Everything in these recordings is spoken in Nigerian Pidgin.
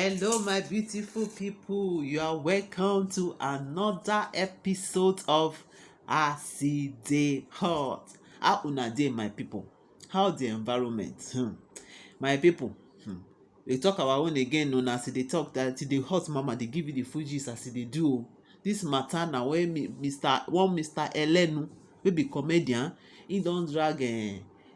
Hello, my beautiful people. You are welcome to another episode of Aside Hot. How una dey, my people? How the environment? My people, we talk our own again. Una as dey talk that the hot mama dey give you the full gist as dey do. This matter na when Mr. Elenu wey be comedian, he don drag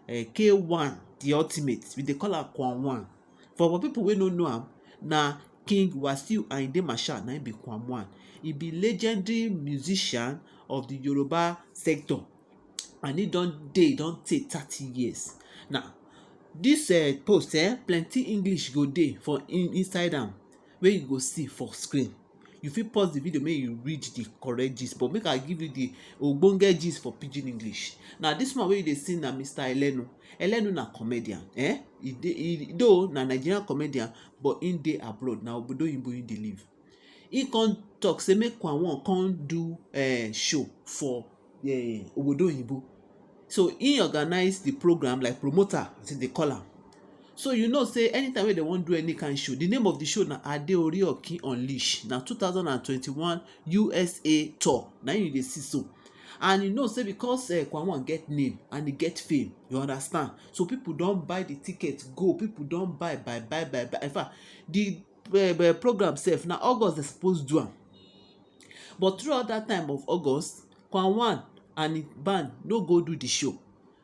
K1 the ultimate. We dey call am Kwan1. For people wey no know am, na King Wasiu Ayinde Marshal na him be Kwan1. He be legendary musician of the Yoruba sector, and he don tey 30 years. Now this post plenty English go dey for inside am wey you go see for screen. You fit pause the video make you read the correct gist, but make I give you the ogbonge gist for pidgin English. Now this one wey you dey see na Mr. Elenu na comedian. Though na Nigerian comedian, but him dey abroad, na obodo oyinbo him dey live. He come talk say make Kwan1 come do show for obodo oyinbo. So he organize the program like promoter as they call am. So you know say anytime wey they wan do any kind show, the name of the show na Adeori Okin Unleash. Na 2021 USA tour na you dey see so. And you know say because Kwan1 get name and he get fame, you understand, so people don buy the ticket go. People don buy. In fact, the program sef na August they suppose do am, but throughout that time of August, Kwan1 and him band no go do the show.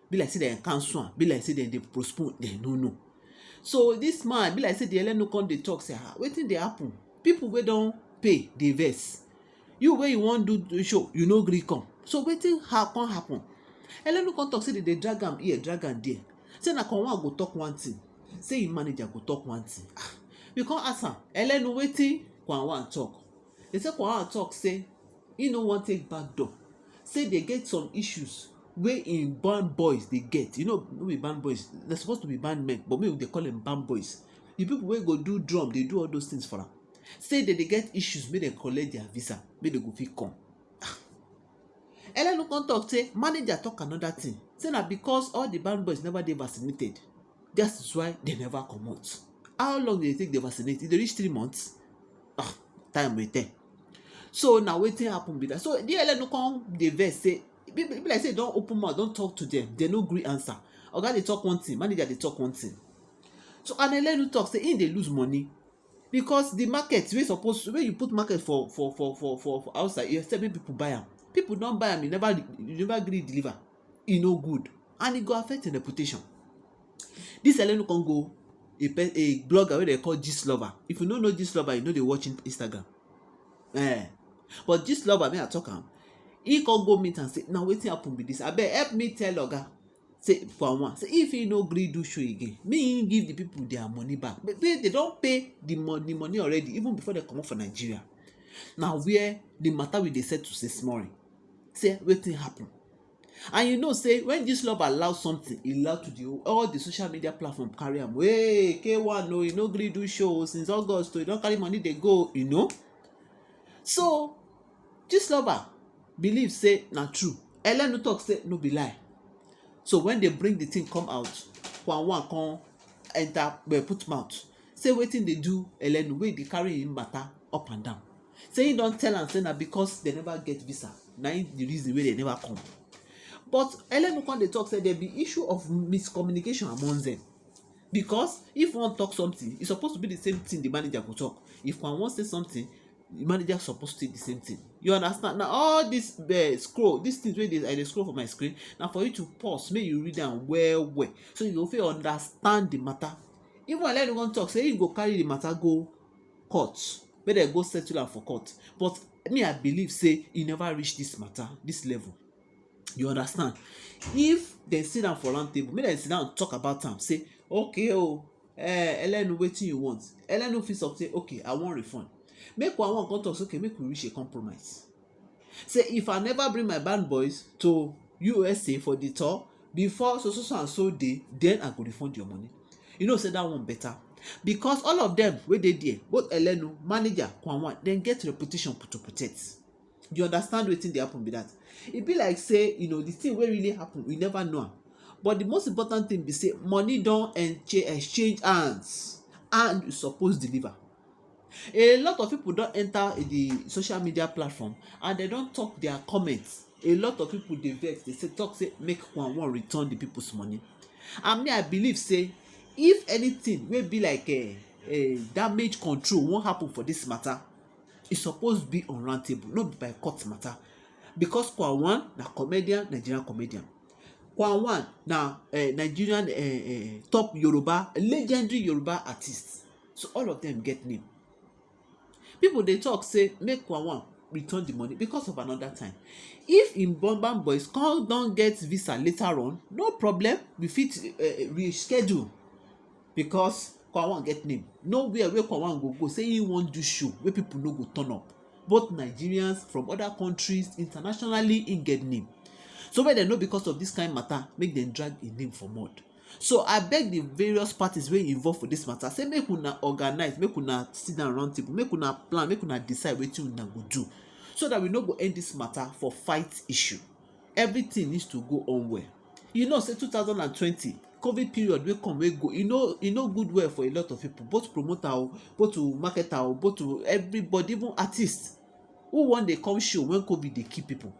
Be like say dem cancel am, be like say dem dey postpone, dem no know. So this man be like say the Elenu come dey talk say wetin dey happen? People wey don pay dey vex. You wey you wan do the show, you no gree come. So wetin come happen? Elenu come talk say dem dey drag am here, drag am there. Say na Kwan1 go talk one thing, say him manager go talk one thing. We come ask am, Elenu, wetin Kwan1 talk? They say Kwan1 talk say he no wan take back door. Say they get some issues wey in band boys dey get. You know, no be band boys, they're supposed to be band men, but maybe they call them band boys. The people wey go do drum, they do all those things for am. Say that they get issues, make dem collect their visa, make dem go fit come. Elenu come talk say manager talk another thing. Say na because all the band boys never dey vaccinated, that's why they never comot. How long dey take dey vaccinate? E dey reach 3 months? Time will tell. So na wetin happen be that. So the Elenu come dey vex say be like say don open mouth, don talk to them, they no gree answer. Oga dey talk one thing, manager dey talk one thing. So and Elenu talk say him dey lose money because the market wey you put market for outside, you expect make people buy am. People don buy am, you never gree deliver. E no good, and e go affect your reputation. This Elenu come go a blogger wey they call Gistlover. If you no know Gistlover, you know dey watch Instagram. But Gistlover, may I talk am, he come go meet and say na wetin happen be this. Abeg help me tell oga say Kwan1 say if he no gree do show again, make him give the people their money back. But they don pay the money already, even before they comot for Nigeria. Now where the matter we dey settle say small. Say wetin happen? And you know say when Gistlover allow something, e allow to all the social media platform carry am. Hey, K1 no, he no gree do show since August, so he don carry money dey go, you know. So Gistlover believe say na true. Elenu talk say no be lie. So when they bring the thing come out, Kwan1 come enter put mouth. Say wetin dey do Elenu wey dey carry him matter up and down. Say he don tell am say na because they never get visa, na the reason wey they never come. But Elenu come dey talk say there be issue of miscommunication among them, because if one talk something, e suppose to be the same thing the manager go talk. If Kwan1 say something, the manager suppose to say the same thing. You understand? Now all this scroll, these things wey I dey scroll for my screen, na for you to pause, make you read am well, so you go fit understand the matter. Even Elenu come talk say he go carry the matter go court, make dem go settle am for court. But me, I believe say he never reach this matter, this level. You understand? If dem sit down for round table, make dem sit down talk about am. Say okay, Elenu, wetin you want? Elenu fit talk say okay, I wan refund. Make Kwan1 come talk say okay, make we reach a compromise. Say if I never bring my band boys to USA for the tour before so and so day, then I go refund your money. You know say that one better, because all of them wey dey there, both Elenu, manager, Kwan1, dem get reputation to protect. You understand wetin dey happen be that? E be like say, you know, the thing wey really happen, we never know am. But the most important thing be say money don exchange hands and you suppose deliver. A lot of people don enter the social media platform and dem don talk their comments. A lot of people dey vex, dey say talk say make Gowon return the people's money. And me I believe say if anything wey be like damage control wan happen for this matter, e suppose be on round table, no be by court matter, because Gowon na comedian, Nigerian comedian. Gowon na Nigerian top Yoruba, legendary Yoruba artist. So all of them get name. People dey talk say make Gowon return the money because of another time. If im Burna Boy come don get visa later on, no problem, we fit reschedule, because Gowon get name. Nowhere wey Gowon go say he wan do show wey people no go turn up. Both Nigerians from other countries, internationally, im get name. So make dem know because of this kind matter, make dem drag im name for mud. So I beg the various parties wey involve for this matter, say make una organize, make una sit down round table, make una plan, make una decide wetin una go do, so that we no go end this matter for fight issue. Everything needs to go on well. You know say 2020 COVID period wey come wey go, e no good well for a lot of people, both promoter o, both to marketer o, both to everybody, even artists who wan dey come show when COVID dey kill people.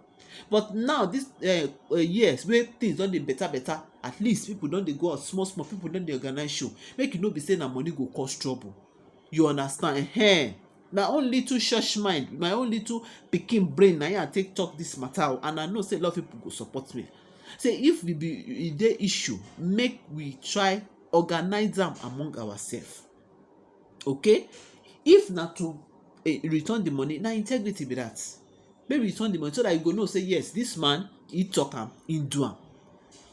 But now this years wey things don dey better, at least people don dey go out small, people don dey organize show, make e no be say na money go cause trouble. You understand? My own little church mind, my own little pikin brain, na I take talk this matter, and I know say a lot of people go support me. Say if we be e dey issue, make we try organize am among ourselves. Okay? If na to return the money, na integrity be that. Maybe return the money so that you go know say yes, this man, he talk am, he do am.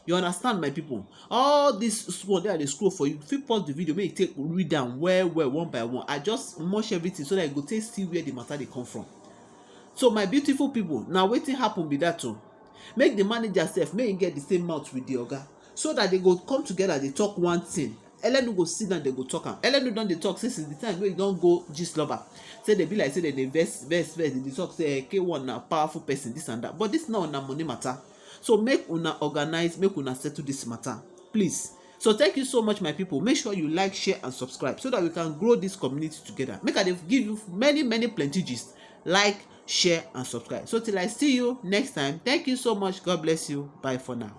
You understand, my people? All this one that I dey scroll for you, fit pause the video, make you take read am well one by one. I just mush everything so that you go take see where the matter dey come from. So my beautiful people, na wetin happen be that o. Make the manager sef, make him get the same mouth with the oga, so that they go come together, dey talk one thing. Elenu go sit down, they go talk am. Elenu don dey talk say since the time wey e don go gist lover, say they be like say they dey vex, they dey talk say K1 na powerful person, this and that. But this na una money matter. So make una organize, make una settle this matter, please. So thank you so much, my people. Make sure you like, share, and subscribe so that we can grow this community together. Make I give you many plenty gist. Like, share, and subscribe. So till I see you next time, thank you so much. God bless you. Bye for now.